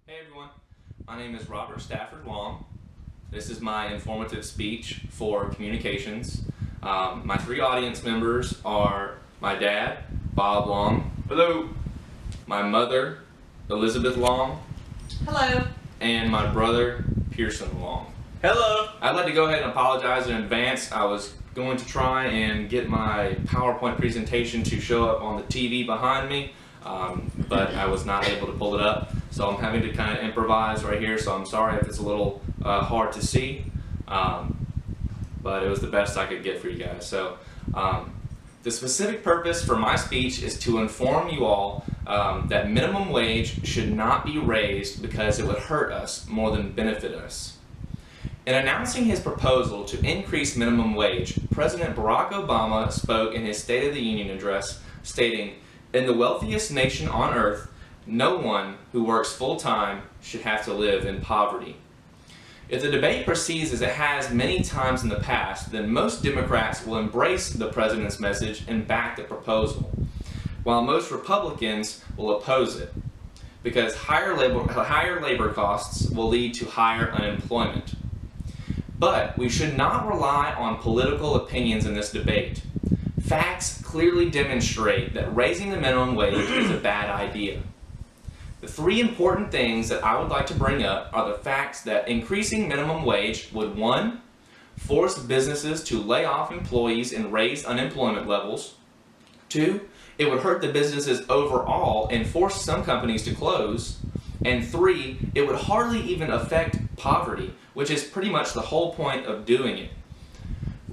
Hey everyone, my name is Robert Stafford Long. This is my informative speech for communications. My three audience members are my dad, Bob Long. Hello. My mother, Elizabeth Long. Hello. And my brother, Pearson Long. Hello. I'd like to go ahead and apologize in advance. I was going to try and get my PowerPoint presentation to show up on the TV behind me, but I was not able to pull it up. So I'm having to kind of improvise right here, so I'm sorry if it's a little hard to see, but it was the best I could get for you guys. So the specific purpose for my speech is to inform you all that minimum wage should not be raised because it would hurt us more than benefit us. In announcing his proposal to increase minimum wage, President Barack Obama spoke in his State of the Union address, stating, "In the wealthiest nation on earth, no one who works full-time should have to live in poverty." If the debate proceeds as it has many times in the past, then most Democrats will embrace the president's message and back the proposal, while most Republicans will oppose it, because higher labor costs will lead to higher unemployment. But we should not rely on political opinions in this debate. Facts clearly demonstrate that raising the minimum wage is a bad idea. The three important things that I would like to bring up are the facts that increasing minimum wage would: 1. Force businesses to lay off employees and raise unemployment levels. 2. It would hurt the businesses overall and force some companies to close. And 3. It would hardly even affect poverty, which is pretty much the whole point of doing it.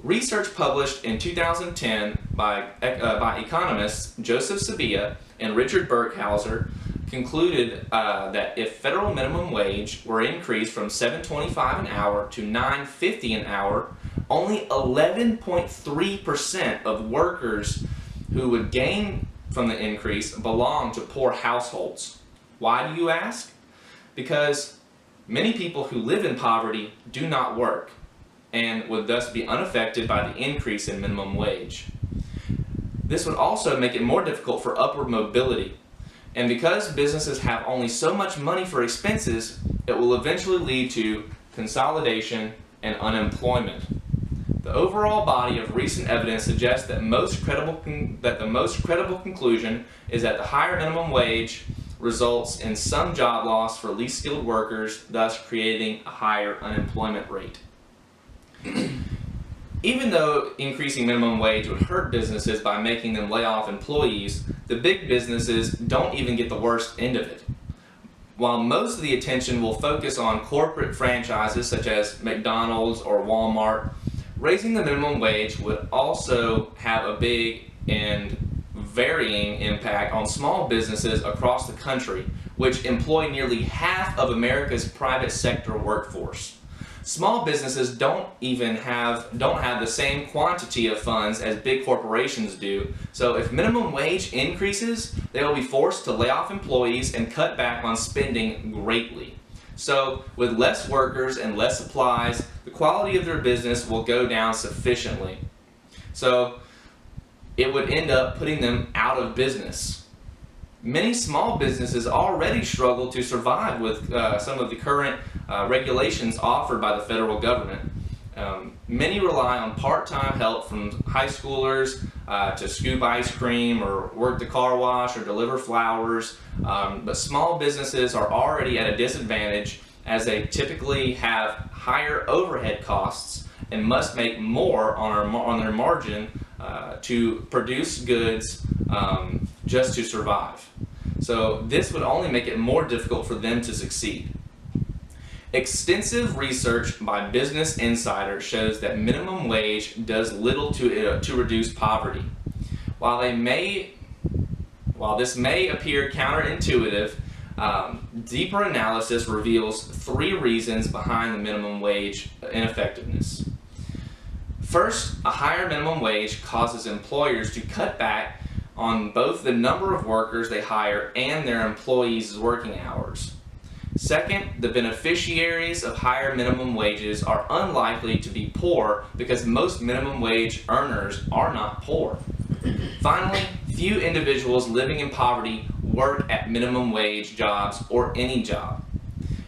Research published in 2010 by economists Joseph Sabia and Richard Burkhauser concluded that if federal minimum wage were increased from $7.25 an hour to $9.50 an hour, only 11.3% of workers who would gain from the increase belong to poor households. Why, do you ask? Because many people who live in poverty do not work and would thus be unaffected by the increase in minimum wage. This would also make it more difficult for upward mobility. And because businesses have only so much money for expenses, it will eventually lead to consolidation and unemployment. The overall body of recent evidence suggests that the most credible conclusion is that the higher minimum wage results in some job loss for least skilled workers, thus creating a higher unemployment rate. Even though increasing minimum wage would hurt businesses by making them lay off employees, the big businesses don't even get the worst end of it. While most of the attention will focus on corporate franchises such as McDonald's or Walmart, raising the minimum wage would also have a big and varying impact on small businesses across the country, which employ nearly half of America's private sector workforce. Small businesses don't have the same quantity of funds as big corporations do, so if minimum wage increases, they will be forced to lay off employees and cut back on spending greatly. So with less workers and less supplies, the quality of their business will go down sufficiently. So it would end up putting them out of business. Many small businesses already struggle to survive with some of the current regulations offered by the federal government. Many rely on part-time help from high schoolers to scoop ice cream or work the car wash or deliver flowers, but small businesses are already at a disadvantage as they typically have higher overhead costs and must make more on their margin to produce goods just to survive. So this would only make it more difficult for them to succeed. Extensive research by Business Insider shows that minimum wage does little to reduce poverty. While this may appear counterintuitive, deeper analysis reveals 3 reasons behind the minimum wage ineffectiveness. First, a higher minimum wage causes employers to cut back on both the number of workers they hire and their employees' working hours. Second, the beneficiaries of higher minimum wages are unlikely to be poor because most minimum wage earners are not poor. Finally, few individuals living in poverty work at minimum wage jobs or any job.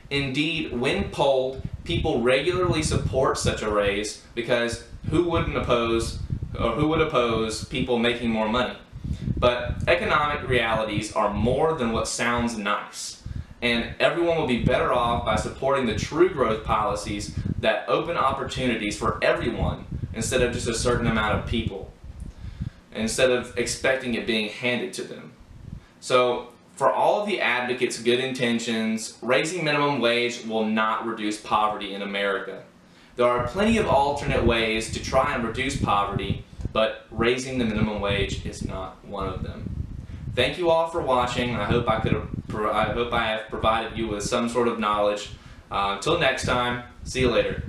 Indeed, when polled, people regularly support such a raise because who would oppose people making more money? But economic realities are more than what sounds nice, and everyone will be better off by supporting the true growth policies that open opportunities for everyone instead of just a certain amount of people, instead of expecting it being handed to them. So, for all of the advocates' good intentions, raising minimum wage will not reduce poverty in America. There are plenty of alternate ways to try and reduce poverty, but raising the minimum wage is not one of them. Thank you all for watching. I hope I have provided you with some sort of knowledge. Until next time, see you later.